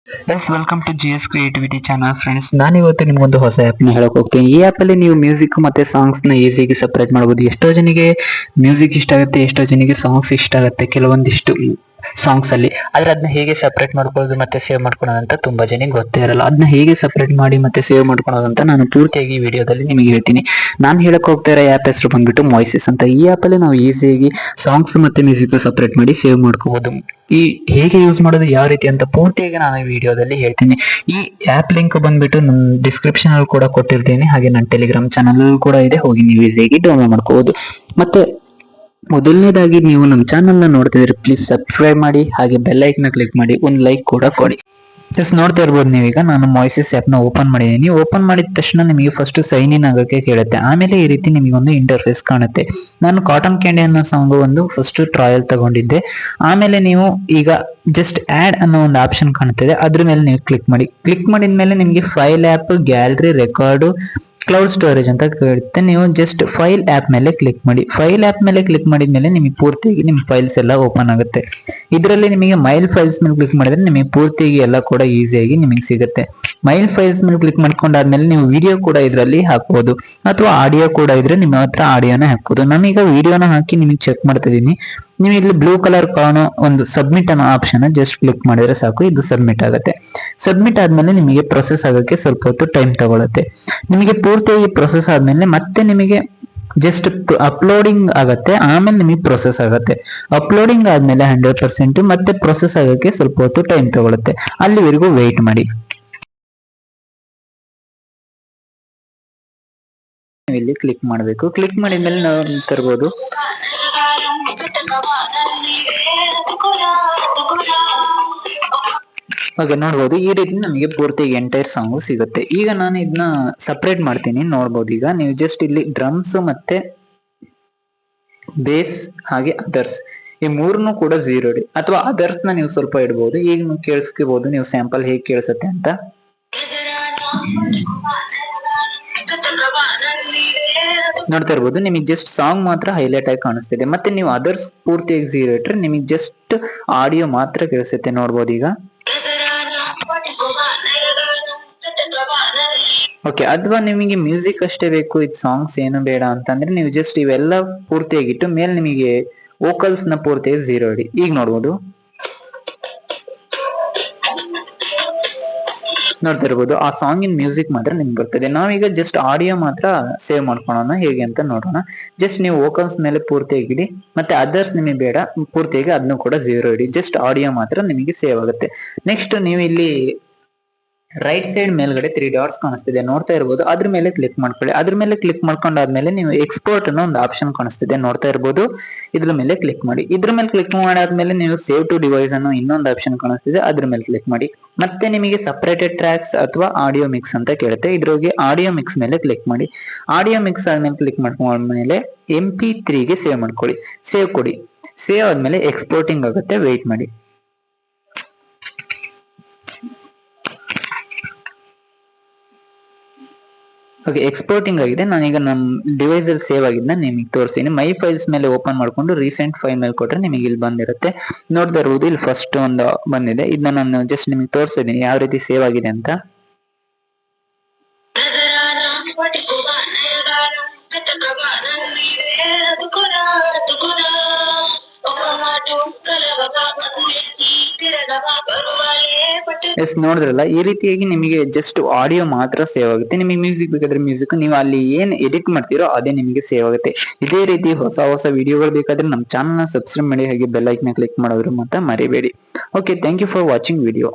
Welcome to GS creativity channel friends. ನಾನು ಇವತ್ತು ನಿಮ್ಗೊಂದು ಹೊಸ ಆ್ಯಪ್ನ ಹೇಳಕ್ ಹೋಗ್ತೀನಿ. ಈ ಆ್ಯಪಲ್ಲಿ ನೀವು ಮ್ಯೂಸಿಕ್ ಮತ್ತೆ ಸಾಂಗ್ಸ್ನ ಈಸಿಯಾಗಿ ಸಪ್ರೇಟ್ ಮಾಡ್ಬೋದು. ಎಷ್ಟೋ ಜನಿಗೆ ಮ್ಯೂಸಿಕ್ ಇಷ್ಟ ಆಗುತ್ತೆ, ಎಷ್ಟೋ ಜನಿಗೆ ಸಾಂಗ್ಸ್ ಇಷ್ಟ ಆಗುತ್ತೆ ಕೆಲವೊಂದಿಷ್ಟು ಸಾಂಗ್ಸ್ ಅಲ್ಲಿ. ಆದ್ರೆ ಅದನ್ನ ಹೇಗೆ ಸಪ್ರೇಟ್ ಮಾಡ್ಕೊಳ್ಳೋದು ಮತ್ತೆ ಸೇವ್ ಮಾಡ್ಕೊಳ್ಳೋದು ಅಂತ ತುಂಬಾ ಜನಿಗೆ ಗೊತ್ತೇ ಇರಲ್ಲ. ಅದನ್ನ ಹೇಗೆ ಸಪ್ರೇಟ್ ಮಾಡಿ ಮತ್ತೆ ಸೇವ್ ಮಾಡ್ಕೊಳ್ಳೋದು ಅಂತ ನಾನು ಪೂರ್ತಿಯಾಗಿ ವಿಡಿಯೋದಲ್ಲಿ ನಿಮಗೆ ಹೇಳ್ತೀನಿ. ನಾನು ಹೇಳಕ್ ಹೋಗ್ತಾ ಇರೋ ಆ್ಯಪ್ ಹೆಸರು ಬಂದ್ಬಿಟ್ಟು ಮೊಯ್ಸಿಸ್ ಅಂತ. ಈ ಆ್ಯಪಲ್ಲಿ ನಾವು ಈಸಿಯಾಗಿ ಸಾಂಗ್ಸ್ ಮತ್ತೆ ಮ್ಯೂಸಿಕ್ ಸಪ್ರೇಟ್ ಮಾಡಿ ಸೇವ್ ಮಾಡ್ಕೋಬಹುದು. ಈ ಹೇಗೆ ಯೂಸ್ ಮಾಡೋದು, ಯಾವ ರೀತಿ ಅಂತ ಪೂರ್ತಿಯಾಗಿ ನಾನು ಈ ವಿಡಿಯೋದಲ್ಲಿ ಹೇಳ್ತೀನಿ. ಈ ಆ್ಯಪ್ ಲಿಂಕ್ ಬಂದ್ಬಿಟ್ಟು ನನ್ನ ಡಿಸ್ಕ್ರಿಪ್ಷನ್ ಅಲ್ಲಿ ಕೂಡ ಕೊಟ್ಟಿರ್ತೀನಿ, ಹಾಗೆ ನನ್ನ ಟೆಲಿಗ್ರಾಮ್ ಚಾನಲ್ ಕೂಡ ಇದೆ, ಹೋಗಿ ನೀವು ಈಸಿಯಾಗಿ ಡೌನ್ಲೋಡ್ ಮಾಡ್ಕೋಬಹುದು. ಮತ್ತೆ ಮೊದಲನೇದಾಗಿ ನೀವು ನಮ್ಮ ಚಾನಲ್ ನ ನೋಡ್ತಿದ್ರೆ ಪ್ಲೀಸ್ ಸಬ್ಸ್ಕ್ರೈಬ್ ಮಾಡಿ, ಹಾಗೆ ಬೆಲ್ ಐಕನ್ ಕ್ಲಿಕ್ ಮಾಡಿ, ಒಂದು ಲೈಕ್ ಕೂಡ ಕೊಡಿ. ಜಸ್ಟ್ ನೋಡ್ತಾ ಇರ್ಬೋದು ನೀವೀಗ ನಾನು ಮೊಯ್ಸಿಸ್ ಆ್ಯಪ್ ನ ಓಪನ್ ಮಾಡಿದ್ದೀನಿ. ಓಪನ್ ಮಾಡಿದ ತಕ್ಷಣ ನಿಮಗೆ ಫಸ್ಟ್ ಸೈನ್ ಇನ್ ಆಗೋಕ್ಕೆ ಕೇಳುತ್ತೆ. ಆಮೇಲೆ ಈ ರೀತಿ ನಿಮಗೆ ಒಂದು ಇಂಟರ್ಫೇಸ್ ಕಾಣುತ್ತೆ. ನಾನು ಕಾಟನ್ ಕ್ಯಾಂಡಿ ಅನ್ನೋ ಸಾಂಗ್ ಒಂದು ಫಸ್ಟ್ ಟ್ರಯಲ್ ತಗೊಂಡಿದ್ದೆ. ಆಮೇಲೆ ನೀವು ಈಗ ಜಸ್ಟ್ ಆಡ್ ಅನ್ನೋ ಒಂದು ಆಪ್ಷನ್ ಕಾಣುತ್ತದೆ, ಅದ್ರ ಮೇಲೆ ನೀವು ಕ್ಲಿಕ್ ಮಾಡಿ. ಕ್ಲಿಕ್ ಮಾಡಿದ ಮೇಲೆ ನಿಮಗೆ file app, gallery, record, cloud storage ಅಂತ ಕೇಳುತ್ತೆ. ನೀವು ಜಸ್ಟ್ ಫೈಲ್ ಆ್ಯಪ್ ಮೇಲೆ ಕ್ಲಿಕ್ ಮಾಡಿ. ಫೈಲ್ ಆ್ಯಪ್ ಮೇಲೆ ಕ್ಲಿಕ್ ಮಾಡಿದ ಮೇಲೆ ನಿಮಗೆ ಪೂರ್ತಿಯಾಗಿ ನಿಮ್ಮ ಫೈಲ್ಸ್ ಎಲ್ಲ ಓಪನ್ ಆಗುತ್ತೆ. ಇದರಲ್ಲಿ ನಿಮಗೆ ಮೈಲ್ ಫೈಲ್ಸ್ ಮೇಲೆ ಕ್ಲಿಕ್ ಮಾಡಿದ್ರೆ ನಿಮಗೆ ಪೂರ್ತಿಯಾಗಿ ಎಲ್ಲ ಕೂಡ ಈಸಿಯಾಗಿ ನಿಮಗೆ ಸಿಗುತ್ತೆ. ಮೈಲ್ ಫೈಲ್ಸ್ ಮೇಲೆ ಕ್ಲಿಕ್ ಮಾಡ್ಕೊಂಡಾದ್ಮೇಲೆ ನೀವು ವಿಡಿಯೋ ಕೂಡ ಇದರಲ್ಲಿ ಹಾಕ್ಬೋದು, ಅಥವಾ ಆಡಿಯೋ ಕೂಡ ಇದ್ರೆ ನಿಮ್ಮ ಹತ್ರ ಆಡಿಯೋನ ಹಾಕ್ಬೋದು. ನಾನೀಗ ವಿಡಿಯೋನ ಹಾಕಿ ನಿಮಗೆ ಚೆಕ್ ಮಾಡ್ತಾ ಇದ್ದೀನಿ. ನೀವು ಇಲ್ಲಿ ಬ್ಲೂ ಕಲರ್ ಕಾಣೋ ಒಂದು ಸಬ್ಮಿಟ್ ಅನ್ನೋ ಆಪ್ಷನ್ ಜಸ್ಟ್ ಕ್ಲಿಕ್ ಮಾಡಿದ್ರೆ ಸಾಕು, ಇದು ಸಬ್ಮಿಟ್ ಆಗುತ್ತೆ. ಸಬ್ಮಿಟ್ ಆದ್ಮೇಲೆ ನಿಮಗೆ ಪ್ರೊಸೆಸ್ ಆಗೋಕ್ಕೆ ಸ್ವಲ್ಪ ಹೊತ್ತು ಟೈಮ್ ತಗೊಳುತ್ತೆ. ನಿಮಗೆ ಪೂರ್ತಿಯಾಗಿ ಪ್ರೊಸೆಸ್ ಆದ್ಮೇಲೆ ಮತ್ತೆ ನಿಮಗೆ ಜಸ್ಟ್ ಅಪ್ಲೋಡಿಂಗ್ ಆಗತ್ತೆ, ಆಮೇಲೆ ನಿಮಗೆ ಪ್ರೊಸೆಸ್ ಆಗುತ್ತೆ. ಅಪ್ಲೋಡಿಂಗ್ ಆದ್ಮೇಲೆ 100%, ಮತ್ತೆ ಪ್ರೊಸೆಸ್ ಆಗೋಕ್ಕೆ ಸ್ವಲ್ಪ ಹೊತ್ತು ಟೈಮ್ ತಗೊಳುತ್ತೆ. ಅಲ್ಲಿವರೆಗೂ ವೆಯ್ಟ್ ಮಾಡಿ. ಇಲ್ಲಿ ಕ್ಲಿಕ್ ಮಾಡಬೇಕು. ಕ್ಲಿಕ್ ಮಾಡಿದ್ಮೇಲೆ ನಾವು ತರ್ಬೋದು. ಹಾಗೆ ನೋಡ್ಬೋದು, ಈ ರೀತಿ ನಮಗೆ ಪೂರ್ತಿ ಎಂಟೈರ್ ಸಾಂಗು ಸಿಗುತ್ತೆ. ಈಗ ನಾನು ಇದನ್ನ ಸಪ್ರೇಟ್ ಮಾಡ್ತೀನಿ, ನೋಡ್ಬೋದು. ಈಗ ನೀವು ಜಸ್ಟ್ ಇಲ್ಲಿ ಡ್ರಮ್ಸ್ ಮತ್ತೆ ಬೇಸ್ ಹಾಗೆ ಅದರ್ಸ್, ಈ ಮೂರನ್ನು ಕೂಡ 0 ಇಡಿ, ಅಥವಾ ಅದರ್ಸ್ ನ ನೀವು ಸ್ವಲ್ಪ ಇಡ್ಬೋದು. ಈಗ ನೀವು ಕೇಳಿಸ್ಕೋಬಹುದು, ನೀವು ಸ್ಯಾಂಪಲ್ ಹೇಗೆ ಕೇಳಿಸುತ್ತೆ ಅಂತ. ನೋಡ್ತಾ ಇರ್ಬೋದು, ನಿಮಗೆ ಜಸ್ಟ್ ಸಾಂಗ್ ಮಾತ್ರ ಹೈಲೈಟ್ ಆಗಿ ಕಾಣಿಸ್ತಿದೆ. ಮತ್ತೆ ನೀವು ಅದರ್ಸ್ ಪೂರ್ತಿಯಾಗಿ 0 ಇಟ್ರೆ ನಿಮಗೆ ಜಸ್ಟ್ ಆಡಿಯೋ ಮಾತ್ರ ಕೇಳಿಸುತ್ತೆ. ನೋಡ್ಬೋದು ಈಗ. ಓಕೆ, ಅಥವಾ ನಿಮಗೆ ಮ್ಯೂಸಿಕ್ ಅಷ್ಟೇ ಬೇಕು, ಇದು ಸಾಂಗ್ಸ್ ಏನು ಬೇಡ ಅಂತಂದ್ರೆ ನೀವು ಜಸ್ಟ್ ಇವೆಲ್ಲ ಪೂರ್ತಿಯಾಗಿಟ್ಟು ಮೇಲೆ ನಿಮಗೆ ವೋಕಲ್ಸ್ ನ ಪೂರ್ತಿಯಾಗಿ 0 ಇಡಿ. ಈಗ ನೋಡ್ಬೋದು, ನೋಡ್ತಾ ಇರ್ಬೋದು ಆ ಸಾಂಗಿನ ಮ್ಯೂಸಿಕ್ ಮಾತ್ರ ನಿಮ್ಗೆ ಬರ್ತದೆ. ನಾವೀಗ ಜಸ್ಟ್ ಆಡಿಯೋ ಮಾತ್ರ ಸೇವ್ ಮಾಡ್ಕೊಳ್ಳೋಣ, ಹೇಗೆ ಅಂತ ನೋಡೋಣ. ಜಸ್ಟ್ ನೀವು ವೋಕಲ್ಸ್ ಮೇಲೆ ಪೂರ್ತಿಯಾಗಿಡಿ, ಮತ್ತೆ ಅದರ್ಸ್ ನಿಮಗೆ ಬೇಡ, ಪೂರ್ತಿಯಾಗಿ ಅದನ್ನು ಕೂಡ 0 ಇಡಿ. ಜಸ್ಟ್ ಆಡಿಯೋ ಮಾತ್ರ ನಿಮಗೆ ಸೇವ್ ಆಗುತ್ತೆ. ನೆಕ್ಸ್ಟ್ ನೀವು ಇಲ್ಲಿ ರೈಟ್ ಸೈಡ್ ಮೇಲ್ಗಡೆ 3 ಡಾಟ್ಸ್ ಕಾಣಿಸ್ತಿದೆ, ನೋಡ್ತಾ ಇರ್ಬೋದು. ಅದ್ರ ಮೇಲೆ ಕ್ಲಿಕ್ ಮಾಡ್ಕೊಳ್ಳಿ. ಅದ್ರ ಮೇಲೆ ಕ್ಲಿಕ್ ಮಾಡ್ಕೊಂಡಾದ್ಮೇಲೆ ನೀವು ಎಕ್ಸ್ಪೋರ್ಟ್ ಅನ್ನೋ ಒಂದು ಆಪ್ಷನ್ ಕಾಣಿಸ್ತಿದೆ, ನೋಡ್ತಾ ಇರ್ಬೋದು. ಇದ್ರ ಮೇಲೆ ಕ್ಲಿಕ್ ಮಾಡಿ. ಇದ್ರ ಮೇಲೆ ಕ್ಲಿಕ್ ಮಾಡಾದ್ಮೇಲೆ ನೀವು ಸೇವ್ ಟು ಡಿವೈಸ್ ಅನ್ನೋ ಇನ್ನೊಂದು ಆಪ್ಷನ್ ಕಾಣಿಸ್ತಿದೆ, ಅದ್ರ ಮೇಲೆ ಕ್ಲಿಕ್ ಮಾಡಿ. ಮತ್ತೆ ನಿಮಗೆ ಸಪರೇಟೆಡ್ ಟ್ರ್ಯಾಕ್ಸ್ ಅಥವಾ ಆಡಿಯೋ ಮಿಕ್ಸ್ ಅಂತ ಕೇಳುತ್ತೆ, ಇದ್ರೋಗಿ ಆಡಿಯೋ ಮಿಕ್ಸ್ ಮೇಲೆ ಕ್ಲಿಕ್ ಮಾಡಿ. ಆಡಿಯೋ ಮಿಕ್ಸ್ ಆದ್ಮೇಲೆ ಕ್ಲಿಕ್ ಮಾಡ್ಕೊಂಡ್ಮೇಲೆ MP3 ಗೆ ಸೇವ್ ಮಾಡ್ಕೊಳ್ಳಿ. ಸೇವ್ ಕೊಡಿ. ಸೇವ್ ಆದ್ಮೇಲೆ ಎಕ್ಸ್ಪೋರ್ಟಿಂಗ್ ಆಗುತ್ತೆ, ವೆಯ್ಟ್ ಮಾಡಿ. ಓಕೆ, ಎಕ್ಸ್ಪೋರ್ಟಿಂಗ್ ಆಗಿದೆ. ನಾನೀಗ ನಮ್ಮ ಡಿವೈಸ್ ಅಲ್ಲಿ ಸೇವ್ ಆಗಿದ್ದ ನಿಮಗೆ ತೋರಿಸ್ತೀನಿ. ಮೈ ಫೈಲ್ಸ್ ಮೇಲೆ ಓಪನ್ ಮಾಡ್ಕೊಂಡು ರೀಸೆಂಟ್ ಫೈಲ್ ಮೇಲೆ ಕೊಟ್ರೆ ನಿಮಗೆ ಇಲ್ಲಿ ಬಂದಿರುತ್ತೆ. ನೋಡ್ತಾ ಇರ್ಬೋದು, ಇಲ್ಲಿ ಫಸ್ಟ್ ಒಂದು ಬಂದಿದೆ. ಇದನ್ನ ನಾನು ಜಸ್ಟ್ ನಿಮಗೆ ತೋರಿಸ್ತಿದ್ದೀನಿ ಯಾವ ರೀತಿ ಸೇವ್ ಆಗಿದೆ ಅಂತ. ಎಸ್, ನೋಡಿದ್ರಲ್ಲ, ಈ ರೀತಿಯಾಗಿ ನಿಮಗೆ ಜಸ್ಟ್ ಆಡಿಯೋ ಮಾತ್ರ ಸೇವ್ ಆಗುತ್ತೆ. ನಿಮಗೆ ಮ್ಯೂಸಿಕ್ ಬೇಕಾದ್ರೆ ಮ್ಯೂಸಿಕ್, ನೀವು ಅಲ್ಲಿ ಏನ್ ಎಡಿಟ್ ಮಾಡ್ತೀರೋ ಅದೇ ನಿಮಗೆ ಸೇವ್ ಆಗುತ್ತೆ. ಇದೇ ರೀತಿ ಹೊಸ ಹೊಸ ವಿಡಿಯೋಗಳು ಬೇಕಾದ್ರೆ ನಮ್ಮ ಚಾನಲ್ ನ ಸಬ್ಸ್ಕ್ರೈಬ್ ಮಾಡಿ, ಹಾಗೆ ಬೆಲ್ ಐಕನ್ ಕ್ಲಿಕ್ ಮಾಡೋದ್ರ ಮಾತ್ರ ಮರಿಬೇಡಿ. Okay, thank you for watching video.